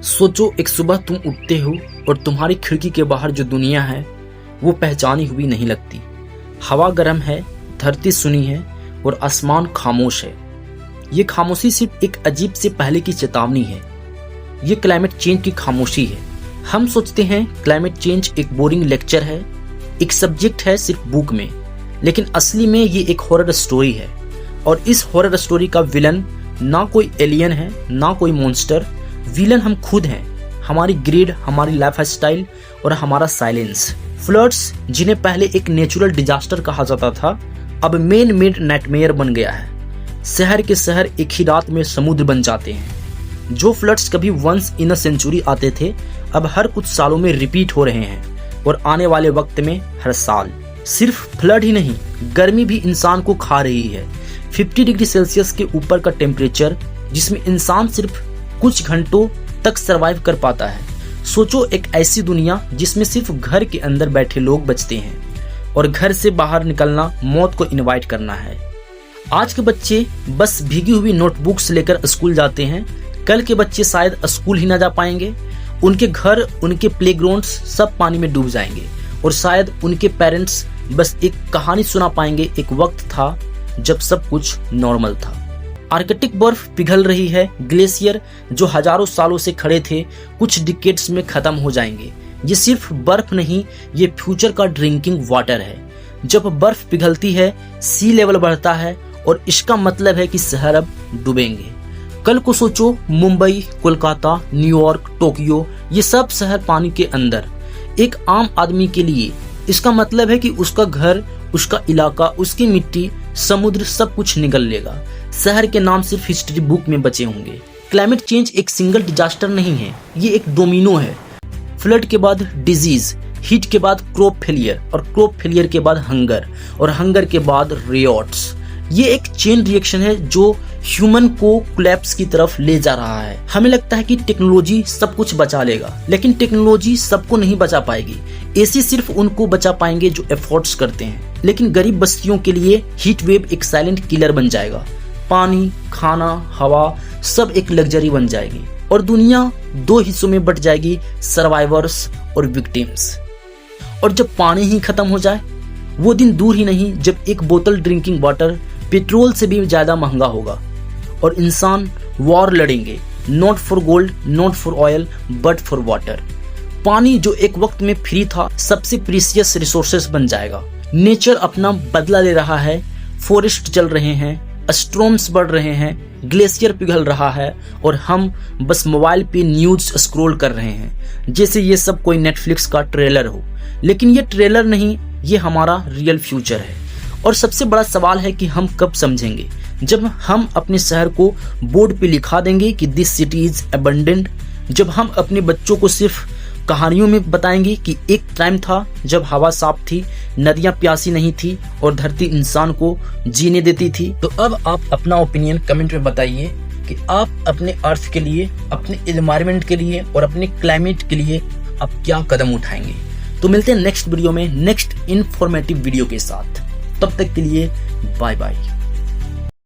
सोचो एक सुबह तुम उठते हो और तुम्हारी खिड़की के बाहर जो दुनिया है वो पहचानी हुई नहीं लगती। हवा गर्म है, धरती सुनी है और आसमान खामोश है। ये खामोशी सिर्फ एक अजीब से पहले की चेतावनी है। ये क्लाइमेट चेंज की खामोशी है। हम सोचते हैं क्लाइमेट चेंज एक बोरिंग लेक्चर है, एक सब्जेक्ट है सिर्फ बुक में, लेकिन असली में ये एक हॉरर स्टोरी है। और इस हॉरर स्टोरी का विलन ना कोई एलियन है ना कोई मॉन्स्टर, विलन हम खुद हैं। हमारी ग्रिड, हमारी लाइफस्टाइल और हमारा साइलेंस। फ्लड्स जिन्हें पहले एक नेचुरल डिजास्टर कहा जाता था, अब मेन मेड नाइटमेयर बन गया है। शहर के शहर एक ही रात में समुद्र बन जाते हैं। जो फ्लड्स कभी वंस इन अ सेंचुरी आते थे, अब हर कुछ सालों में रिपीट हो रहे हैं और आने वाले वक्त में हर साल। सिर्फ फ्लड ही नहीं, गर्मी भी इंसान को खा रही है। 50 डिग्री सेल्सियस के ऊपर का टेम्परेचर, जिसमें इंसान सिर्फ कुछ घंटों तक सरवाइव कर पाता है। सोचो एक ऐसी दुनिया जिसमें सिर्फ घर के अंदर बैठे लोग बचते हैं और घर से बाहर निकलना मौत को इनवाइट करना है। आज के बच्चे बस भीगी हुई नोटबुक्स लेकर स्कूल जाते हैं। कल के बच्चे शायद स्कूल ही ना जा पाएंगे। उनके घर, उनके प्लेग्राउंड्स सब पानी में डूब जाएंगे और शायद उनके पेरेंट्स बस एक कहानी सुना पाएंगे, एक वक्त था जब सब कुछ नॉर्मल था। आर्कटिक बर्फ पिघल रही है। ग्लेशियर जो हजारों सालों से खड़े थे कुछ डिकेड्स में खत्म हो जाएंगे। ये सिर्फ बर्फ नहीं, ये फ्यूचर का ड्रिंकिंग वाटर है। जब बर्फ पिघलती है, सी लेवल बढ़ता है और इसका मतलब है कि शहर अब डूबेंगे। कल को सोचो, मुंबई, कोलकाता, न्यूयॉर्क, टोक्यो, ये सब शहर पानी के अंदर। एक आम आदमी के लिए इसका मतलब है कि उसका घर, उसका इलाका, उसकी मिट्टी, समुद्र सब कुछ निगल लेगा। शहर के नाम सिर्फ हिस्ट्री बुक में बचे होंगे। क्लाइमेट चेंज एक सिंगल डिजास्टर नहीं है, ये एक डोमिनो है। फ्लड के बाद डिजीज, हीट के बाद क्रॉप फेलियर और क्रॉप फेलियर के बाद हंगर और हंगर के बाद रियॉट्स। ये एक चेन रिएक्शन है जो ह्यूमन को कोलैप्स की तरफ ले जा रहा है। हमें लगता है कि टेक्नोलॉजी सब कुछ बचा लेगा, लेकिन टेक्नोलॉजी सबको नहीं बचा पाएगी। एसी सिर्फ उनको बचा पाएंगे जो एफर्ट्स करते हैं, लेकिन गरीब बस्तियों के लिए हीट वेव एक साइलेंट किलर बन जाएगा। पानी, खाना, हवा सब एक लग्जरी बन जाएगी और दुनिया दो हिस्सों में बट जाएगी, सर्वाइवर्स और विक्टिम्स। और जब पानी ही खत्म हो जाए, वो दिन दूर ही नहीं जब एक बोतल ड्रिंकिंग वाटर पेट्रोल से भी ज्यादा महंगा होगा और इंसान वॉर लड़ेंगे, not for gold, not for oil, but for water. पानी जो एक वक्त में फ्री था, सबसे प्रीशियस रिसोर्सेस बन जाएगा। नेचर अपना बदला ले रहा है। फॉरेस्ट जल रहे हैं, स्ट्रॉम्स बढ़ रहे हैं, ग्लेशियर पिघल रहा है और हम बस मोबाइल पे न्यूज स्क्रॉल कर रहे हैं जैसे ये सब कोई नेटफ्लिक्स का ट्रेलर हो। लेकिन ये ट्रेलर नहीं, ये हमारा रियल फ्यूचर है। और सबसे बड़ा सवाल है कि हम कब समझेंगे? जब हम अपने शहर को बोर्ड पे लिखा देंगे कि दिस सिटी इज अबंडेंट। जब हम अपने बच्चों को सिर्फ कहानियों में बताएंगे कि एक टाइम था जब हवा साफ थी, नदियां प्यासी नहीं थी और धरती इंसान को जीने देती थी। तो अब आप अपना ओपिनियन कमेंट में बताइए कि आप अपने अर्थ के लिए, अपने एनवायरनमेंट के लिए और अपने क्लाइमेट के लिए आप क्या कदम उठाएंगे। तो मिलते हैं नेक्स्ट वीडियो में, नेक्स्ट इन्फॉर्मेटिव वीडियो के साथ। तब तक के लिए बाय बाय।